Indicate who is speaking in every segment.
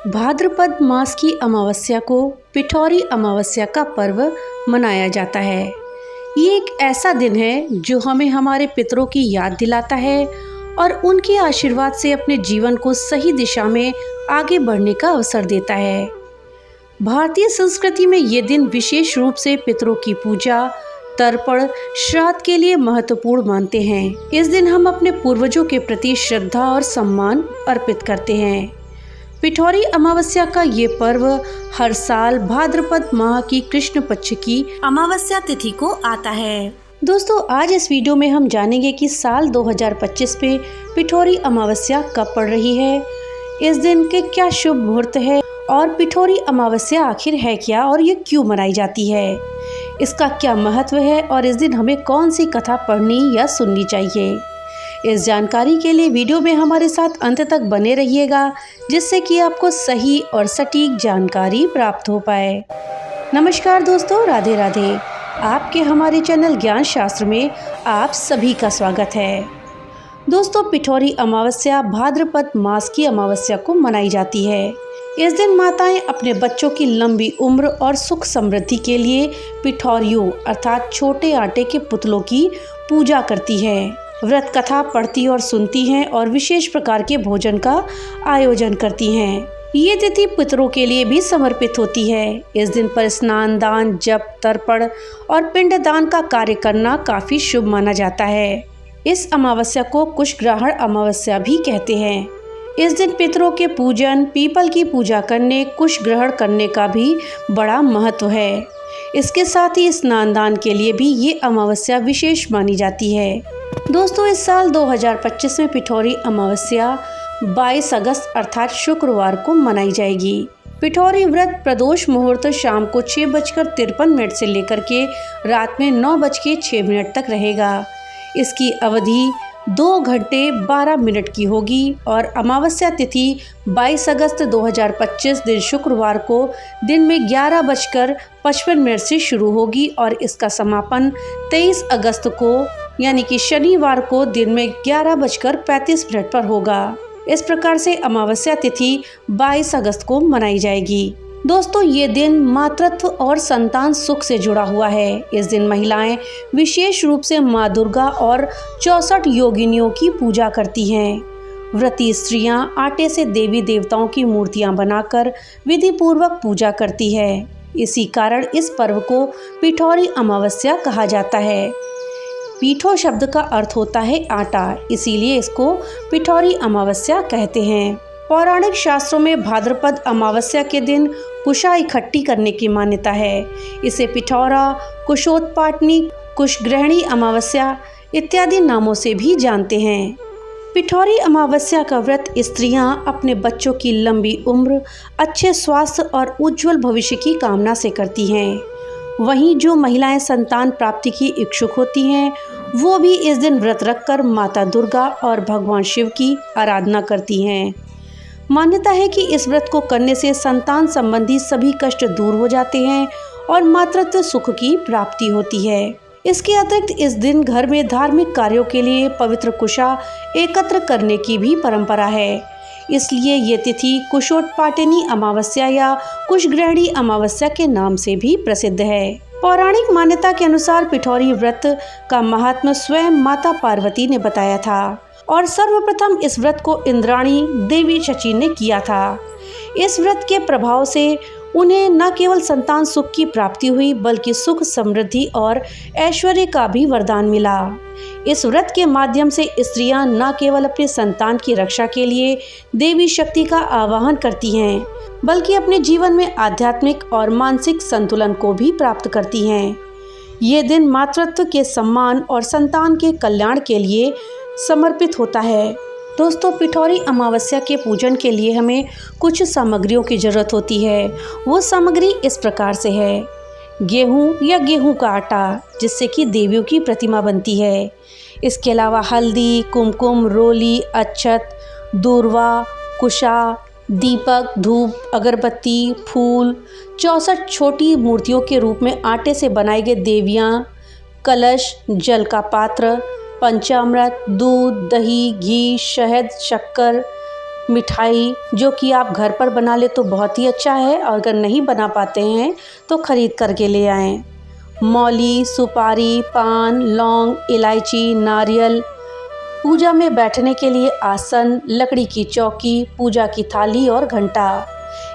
Speaker 1: भाद्रपद मास की अमावस्या को पिठौरी अमावस्या का पर्व मनाया जाता है। ये एक ऐसा दिन है जो हमें हमारे पितरों की याद दिलाता है और उनके आशीर्वाद से अपने जीवन को सही दिशा में आगे बढ़ने का अवसर देता है। भारतीय संस्कृति में ये दिन विशेष रूप से पितरों की पूजा, तर्पण, श्राद्ध के लिए महत्वपूर्ण मानते हैं। इस दिन हम अपने पूर्वजों के प्रति श्रद्धा और सम्मान अर्पित करते हैं। पिठौरी अमावस्या का ये पर्व हर साल भाद्रपद माह की कृष्ण पक्ष की अमावस्या तिथि को आता है। दोस्तों, आज इस वीडियो में हम जानेंगे कि साल 2025 में पिठौरी अमावस्या कब पड़ रही है, इस दिन के क्या शुभ मुहूर्त है और पिठौरी अमावस्या आखिर है क्या और ये क्यों मनाई जाती है, इसका क्या महत्व है और इस दिन हमें कौन सी कथा पढ़नी या सुननी चाहिए। इस जानकारी के लिए वीडियो में हमारे साथ अंत तक बने रहिएगा, जिससे कि आपको सही और सटीक जानकारी प्राप्त हो पाए। नमस्कार दोस्तों, राधे राधे। आपके हमारे चैनल ज्ञान शास्त्र में आप सभी का स्वागत है। दोस्तों, पिठौरी अमावस्या भाद्रपद मास की अमावस्या को मनाई जाती है। इस दिन माताएं अपने बच्चों की लंबी उम्र और सुख समृद्धि के लिए पिठौरियों अर्थात छोटे आटे के पुतलों की पूजा करती हैं, व्रत कथा पढ़ती और सुनती हैं और विशेष प्रकार के भोजन का आयोजन करती हैं। ये तिथि पितरों के लिए भी समर्पित होती है। इस दिन पर स्नान, दान, जप, तर्पण और पिंड दान का कार्य करना काफी शुभ माना जाता है। इस अमावस्या को कुशग्रहण अमावस्या भी कहते हैं। इस दिन पितरों के पूजन, पीपल की पूजा करने, कुश ग्रहण करने का भी बड़ा महत्व है। इसके साथ ही स्नान दान के लिए भी ये अमावस्या विशेष मानी जाती है। दोस्तों, इस साल 2025 में पिठौरी अमावस्या 22 अगस्त अर्थात शुक्रवार को मनाई जाएगी। पिठौरी व्रत प्रदोष मुहूर्त शाम को 6:53 से लेकर के रात में 9:06 तक रहेगा। इसकी अवधि 2 घंटे 12 मिनट की होगी और अमावस्या तिथि 22 अगस्त 2025 दिन शुक्रवार को दिन में 11:55 से शुरू होगी और इसका समापन 23 अगस्त को यानी कि शनिवार को दिन में 11:35 पर होगा। इस प्रकार से अमावस्या तिथि 22 अगस्त को मनाई जाएगी। दोस्तों, ये दिन मातृत्व और संतान सुख से जुड़ा हुआ है। इस दिन महिलाएं विशेष रूप से माँ दुर्गा और 64 योगिनियों की पूजा करती हैं। व्रती स्त्रियां आटे से देवी देवताओं की मूर्तियां बनाकर विधि पूर्वक पूजा करती है। इसी कारण इस पर्व को पिठौरी अमावस्या कहा जाता है। पीठो शब्द का अर्थ होता है आटा, इसीलिए इसको पिठौरी अमावस्या कहते हैं। पौराणिक शास्त्रों में भाद्रपद अमावस्या के दिन कुशा इकट्ठी करने की मान्यता है। इसे पिठौरा, कुशोत्पाटनी, कुशग्रहणी अमावस्या इत्यादि नामों से भी जानते हैं। पिठौरी अमावस्या का व्रत स्त्रियां अपने बच्चों की लंबी उम्र, अच्छे स्वास्थ्य और उज्जवल भविष्य की कामना से करती हैं। वहीं जो महिलाएं संतान प्राप्ति की इच्छुक होती हैं, वो भी इस दिन व्रत रखकर माता दुर्गा और भगवान शिव की आराधना करती हैं। मान्यता है कि इस व्रत को करने से संतान संबंधी सभी कष्ट दूर हो जाते हैं और मातृत्व सुख की प्राप्ति होती है। इसके अतिरिक्त इस दिन घर में धार्मिक कार्यों के लिए पवित्र कुशा एकत्र करने की भी परंपरा है। इसलिए ये तिथि कुशोत्पाटिनी अमावस्या या कुशग्रहणी अमावस्या के नाम से भी प्रसिद्ध है। पौराणिक मान्यता के अनुसार पिठौरी व्रत का महात्म्य स्वयं माता पार्वती ने बताया था और सर्वप्रथम इस व्रत को इंद्राणी देवी शची ने किया था। इस व्रत के प्रभाव से उन्हें न केवल संतान सुख की प्राप्ति हुई, बल्कि सुख, समृद्धि और ऐश्वर्य का भी वरदान मिला। इस व्रत के माध्यम से स्त्रियां न केवल अपने संतान की रक्षा के लिए देवी शक्ति का आवाहन करती हैं, बल्कि अपने जीवन में आध्यात्मिक और मानसिक संतुलन को भी प्राप्त करती हैं। ये दिन मातृत्व के सम्मान और संतान के कल्याण के लिए समर्पित होता है। दोस्तों, पिठौरी अमावस्या के पूजन के लिए हमें कुछ सामग्रियों की जरूरत होती है। वो सामग्री इस प्रकार से है: गेहूँ या गेहूँ का आटा, जिससे कि देवियों की प्रतिमा बनती है। इसके अलावा हल्दी, कुमकुम, रोली, अक्षत, दूर्वा, कुशा, दीपक, धूप, अगरबत्ती, फूल, 64 छोटी मूर्तियों के रूप में आटे से बनाई गई देवियाँ, कलश, जल का पात्र, पंचामृत, दूध, दही, घी, शहद, शक्कर, मिठाई जो कि आप घर पर बना ले तो बहुत ही अच्छा है, और अगर नहीं बना पाते हैं तो ख़रीद करके ले आएँ। मौली, सुपारी, पान, लौंग, इलायची, नारियल, पूजा में बैठने के लिए आसन, लकड़ी की चौकी, पूजा की थाली और घंटा।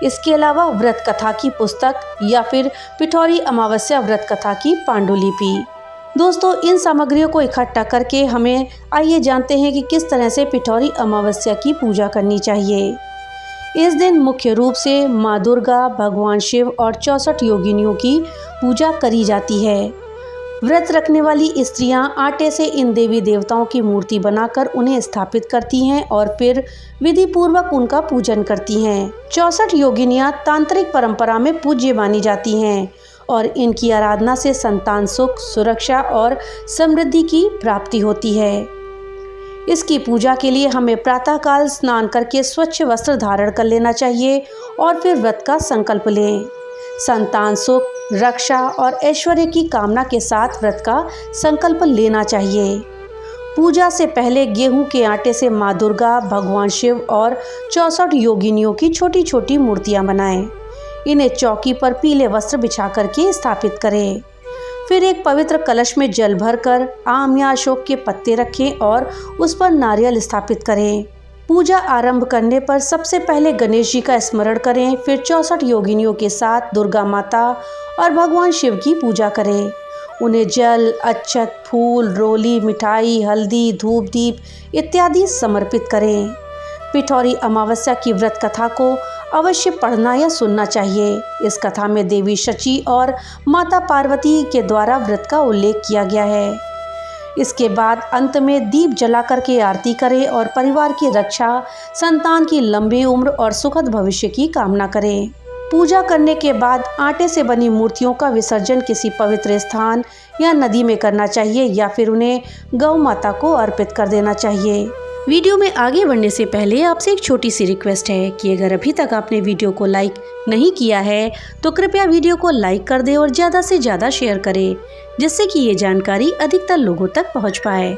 Speaker 1: इसके अलावा व्रत कथा की पुस्तक या फिर पिठौरी अमावस्या व्रत कथा की पांडुलिपि। दोस्तों, इन सामग्रियों को इकट्ठा करके हमें आइए जानते हैं कि किस तरह से पिठौरी अमावस्या की पूजा करनी चाहिए। इस दिन मुख्य रूप से माँ दुर्गा, भगवान शिव और 64 योगिनियों की पूजा करी जाती है। व्रत रखने वाली स्त्रियां आटे से इन देवी देवताओं की मूर्ति बनाकर उन्हें स्थापित करती हैं और फिर विधि पूर्वक उनका पूजन करती हैं। 64 योगिनियां तांत्रिक परंपरा में पूज्य मानी जाती हैं और इनकी आराधना से संतान सुख, सुरक्षा और समृद्धि की प्राप्ति होती है। इसकी पूजा के लिए हमें प्रातःकाल स्नान करके स्वच्छ वस्त्र धारण कर लेना चाहिए और फिर व्रत का संकल्प लें। संतान सुख, रक्षा और ऐश्वर्य की कामना के साथ व्रत का संकल्प लेना चाहिए। पूजा से पहले गेहूं के आटे से माँ दुर्गा, भगवान शिव और 64 योगिनियों की छोटी छोटी मूर्तियां बनाएं। इन्हें चौकी पर पीले वस्त्र बिछा करके स्थापित करें। फिर एक पवित्र कलश में जल भरकर आम या अशोक के पत्ते रखें और उस पर नारियल स्थापित करें। पूजा आरंभ करने पर सबसे पहले गणेश जी का स्मरण करें, फिर 64 योगिनियों के साथ दुर्गा माता और भगवान शिव की पूजा करें। उन्हें जल, अक्षत, फूल, रोली, मिठाई, हल्दी, धूप दीप इत्यादि समर्पित करें। पिठौरी अमावस्या की व्रत कथा को अवश्य पढ़ना या सुनना चाहिए। इस कथा में देवी शची और माता पार्वती के द्वारा व्रत का उल्लेख किया गया है। इसके बाद अंत में दीप जला करके आरती करें और परिवार की रक्षा, संतान की लंबी उम्र और सुखद भविष्य की कामना करें। पूजा करने के बाद आटे से बनी मूर्तियों का विसर्जन किसी पवित्र स्थान या नदी में करना चाहिए या फिर उन्हें गौ माता को अर्पित कर देना चाहिए। वीडियो में आगे बढ़ने से पहले आपसे एक छोटी सी रिक्वेस्ट है कि अगर अभी तक आपने वीडियो को लाइक नहीं किया है तो कृपया वीडियो को लाइक कर दें और ज़्यादा से ज़्यादा शेयर करें, जिससे कि ये जानकारी अधिकतर लोगों तक पहुंच पाए।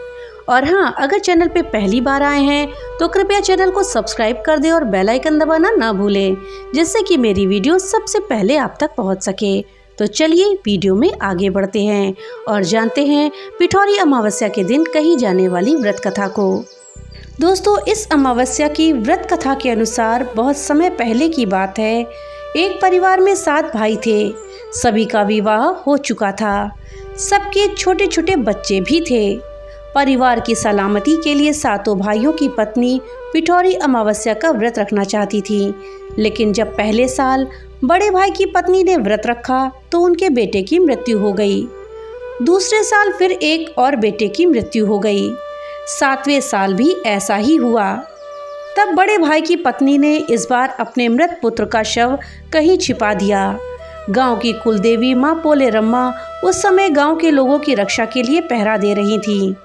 Speaker 1: और हाँ, अगर चैनल पे पहली बार आए हैं तो कृपया चैनल को सब्सक्राइब कर दें और बेल आइकन दबाना ना भूलें, जिससे कि मेरी वीडियो सबसे पहले आप तक पहुँच सके। तो चलिए वीडियो में आगे बढ़ते हैं और जानते हैं पिठौरी अमावस्या के दिन कही जाने वाली व्रत कथा को। दोस्तों, इस अमावस्या की व्रत कथा के अनुसार बहुत समय पहले की बात है। एक परिवार में 7 भाई थे। सभी का विवाह हो चुका था। सबके छोटे छोटे बच्चे भी थे। परिवार की सलामती के लिए सातों भाइयों की पत्नी पिठौरी अमावस्या का व्रत रखना चाहती थी, लेकिन जब पहले साल बड़े भाई की पत्नी ने व्रत रखा तो उनके बेटे की मृत्यु हो गई। दूसरे साल फिर एक और बेटे की मृत्यु हो गई। 7वें साल भी ऐसा ही हुआ। तब बड़े भाई की पत्नी ने इस बार अपने मृत पुत्र का शव कहीं छिपा दिया। गांव की कुलदेवी माँ पोलेरम्मा उस समय गांव के लोगों की रक्षा के लिए पहरा दे रही थी।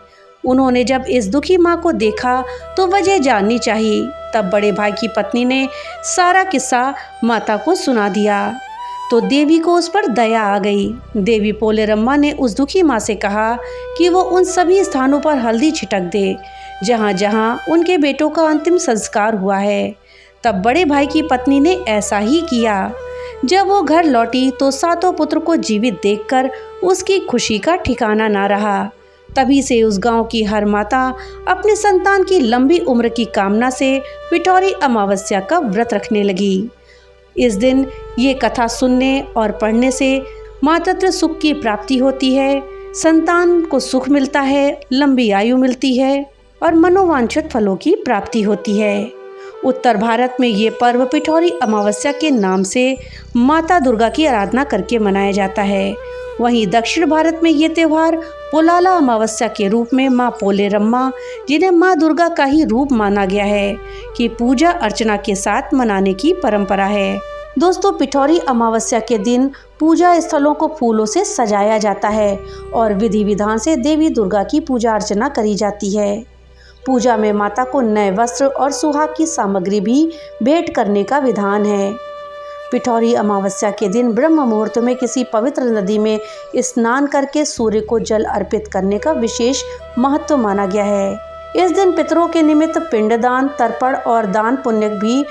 Speaker 1: उन्होंने जब इस दुखी माँ को देखा तो वजह जाननी चाहिए। तब बड़े भाई की पत्नी ने सारा किस्सा माता को सुना दिया तो देवी को उस पर दया आ गई। देवी पोलेरम्मा ने उस दुखी माँ से कहा कि वो उन सभी स्थानों पर हल्दी छिटक दे जहाँ जहाँ उनके बेटों का अंतिम संस्कार हुआ है। तब बड़े भाई की पत्नी ने ऐसा ही किया। जब वो घर लौटी तो सातों पुत्र को जीवित देखकर उसकी खुशी का ठिकाना ना रहा। तभी से उस गांव की हर माता अपने संतान की लंबी उम्र की कामना से पिठौरी अमावस्या का व्रत रखने लगी। इस दिन ये कथा सुनने और पढ़ने से मातृत्व सुख की प्राप्ति होती है, संतान को सुख मिलता है, लंबी आयु मिलती है और मनोवांछित फलों की प्राप्ति होती है। उत्तर भारत में ये पर्व पिठौरी अमावस्या के नाम से माता दुर्गा की आराधना करके मनाया जाता है। वहीं दक्षिण भारत में ये त्यौहार पोलाला अमावस्या के रूप में माँ पोलेरम्मा, जिन्हें माँ दुर्गा का ही रूप माना गया है, कि पूजा अर्चना के साथ मनाने की परंपरा है। दोस्तों, पिठौरी अमावस्या के दिन पूजा स्थलों को फूलों से सजाया जाता है और विधि विधान से देवी दुर्गा की पूजा अर्चना करी जाती है। पूजा में माता को नए वस्त्र और सुहाग की सामग्री भी भेंट करने का विधान है। पिठौरी अमावस्या के दिन ब्रह्म मुहूर्त में किसी पवित्र नदी में स्नान करके सूर्य को जल अर्पित करने का विशेष महत्व माना गया है। इस दिन पितरों के निमित्त पिंडदान, तर्पण और दान पुण्य भी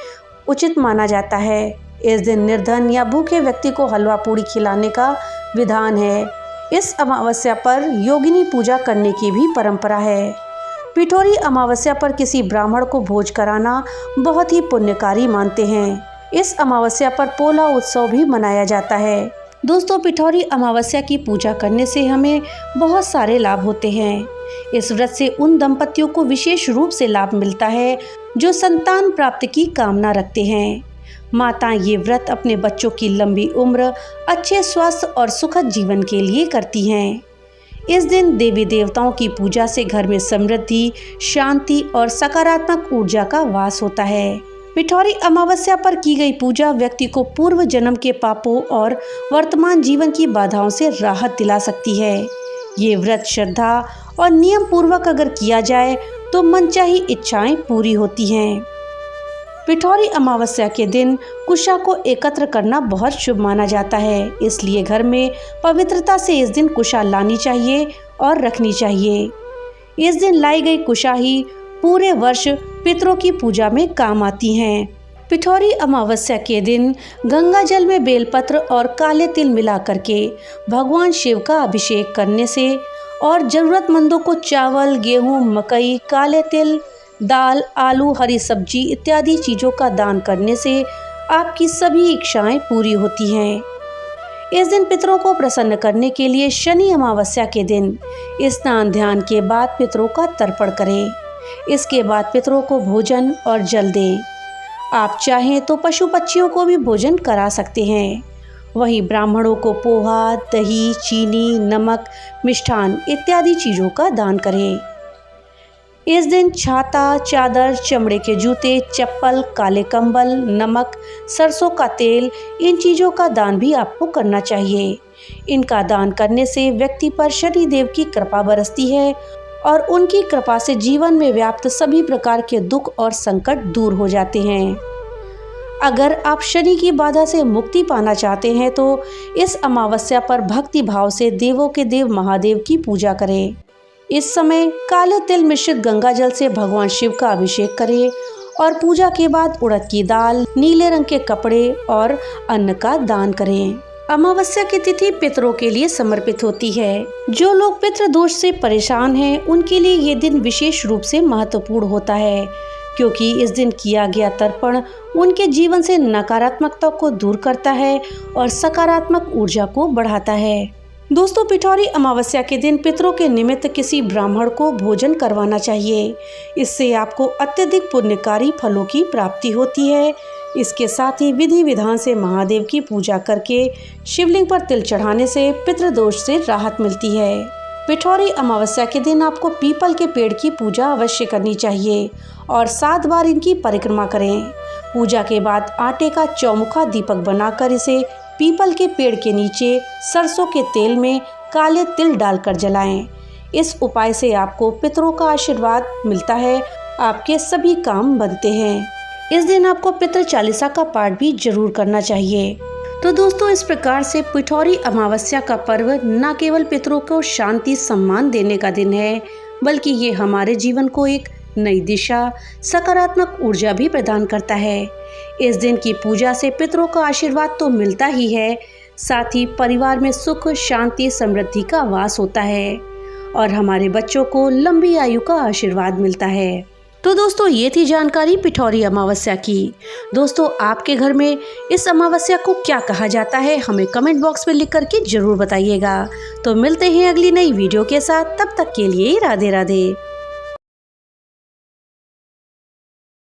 Speaker 1: उचित माना जाता है। इस दिन निर्धन या भूखे व्यक्ति को हलवा पूड़ी खिलाने का विधान है। इस अमावस्या पर योगिनी पूजा करने की भी परंपरा है। पिठोरी अमावस्या पर किसी ब्राह्मण को भोज कराना बहुत ही पुण्यकारी मानते हैं। इस अमावस्या पर पोला उत्सव भी मनाया जाता है। दोस्तों, पिठोरी अमावस्या की पूजा करने से हमें बहुत सारे लाभ होते हैं। इस व्रत से उन दंपतियों को विशेष रूप से लाभ मिलता है जो संतान प्राप्ति की कामना रखते हैं। माताएं ये व्रत अपने बच्चों की लंबी उम्र, अच्छे स्वास्थ्य और सुखद जीवन के लिए करती हैं। इस दिन देवी देवताओं की पूजा से घर में समृद्धि, शांति और सकारात्मक ऊर्जा का वास होता है। पिठोरी अमावस्या पर की गई पूजा व्यक्ति को पूर्व जन्म के पापों और वर्तमान जीवन की बाधाओं से राहत दिला सकती है। ये व्रत श्रद्धा और नियम पूर्वक अगर किया जाए तो मनचाही इच्छाएं पूरी होती हैं। पिठोरी अमावस्या के दिन कुशा को एकत्र करना बहुत शुभ माना जाता है, इसलिए घर में पवित्रता से इस दिन कुशा लानी चाहिए और रखनी चाहिए। इस दिन लाई गई कुशा ही पूरे वर्ष पितरों की पूजा में काम आती हैं। पिठोरी अमावस्या के दिन गंगा जल में बेलपत्र और काले तिल मिला करके भगवान शिव का अभिषेक करने से और जरूरतमंदों को चावल, गेहूं, मकई, काले तिल, दाल, आलू, हरी सब्जी इत्यादि चीज़ों का दान करने से आपकी सभी इच्छाएं पूरी होती हैं। इस दिन पितरों को प्रसन्न करने के लिए शनि अमावस्या के दिन स्नान ध्यान के बाद पितरों का तर्पण करें। इसके बाद पितरों को भोजन और जल दें। आप चाहें तो पशु पक्षियों को भी भोजन करा सकते हैं। वहीं ब्राह्मणों को पोहा, दही, चीनी, नमक, मिष्ठान इत्यादि चीज़ों का दान करें। इस दिन छाता, चादर, चमड़े के जूते, चप्पल, काले कंबल, नमक, सरसों का तेल इन चीज़ों का दान भी आपको करना चाहिए। इनका दान करने से व्यक्ति पर शनि देव की कृपा बरसती है और उनकी कृपा से जीवन में व्याप्त सभी प्रकार के दुख और संकट दूर हो जाते हैं। अगर आप शनि की बाधा से मुक्ति पाना चाहते हैं तो इस अमावस्या पर भक्ति भाव से देवों के देव महादेव की पूजा करें। इस समय काले तिल मिश्रित गंगा जल से भगवान शिव का अभिषेक करें और पूजा के बाद उड़द की दाल, नीले रंग के कपड़े और अन्न का दान करें। अमावस्या की तिथि पितरों के लिए समर्पित होती है। जो लोग पितृ दोष से परेशान हैं उनके लिए ये दिन विशेष रूप से महत्वपूर्ण होता है, क्योंकि इस दिन किया गया तर्पण उनके जीवन से नकारात्मकता को दूर करता है और सकारात्मक ऊर्जा को बढ़ाता है। दोस्तों, पिठोरी अमावस्या के दिन पितरों के निमित्त किसी ब्राह्मण को भोजन करवाना चाहिए। इससे आपको अत्यधिक पुण्यकारी फलों की प्राप्ति होती है। इसके साथ ही विधि विधान से महादेव की पूजा करके शिवलिंग पर तिल चढ़ाने से पितृदोष से राहत मिलती है। पिठोरी अमावस्या के दिन आपको पीपल के पेड़ की पूजा अवश्य करनी चाहिए और 7 बार इनकी परिक्रमा करें। पूजा के बाद आटे का चौमुखा दीपक बनाकर इसे पीपल के पेड़ के नीचे सरसों के तेल में काले तिल डालकर जलाएं। इस उपाय से आपको पितरों का आशीर्वाद मिलता है, आपके सभी काम बनते हैं। इस दिन आपको पितृ चालीसा का पाठ भी जरूर करना चाहिए। तो दोस्तों, इस प्रकार से पिठोरी अमावस्या का पर्व न केवल पितरों को शांति सम्मान देने का दिन है, बल्कि ये हमारे जीवन को एक नई दिशा, सकारात्मक ऊर्जा भी प्रदान करता है। इस दिन की पूजा से पितरों का आशीर्वाद तो मिलता ही है, साथ ही परिवार में सुख, शांति, समृद्धि का वास होता है और हमारे बच्चों को लंबी आयु का आशीर्वाद मिलता है। तो दोस्तों, ये थी जानकारी पिठोरी अमावस्या की। दोस्तों, आपके घर में इस अमावस्या को क्या कहा जाता है हमें कमेंट बॉक्स में लिख करके जरूर बताइएगा। तो मिलते हैं अगली नई वीडियो के साथ, तब तक के लिए राधे राधे।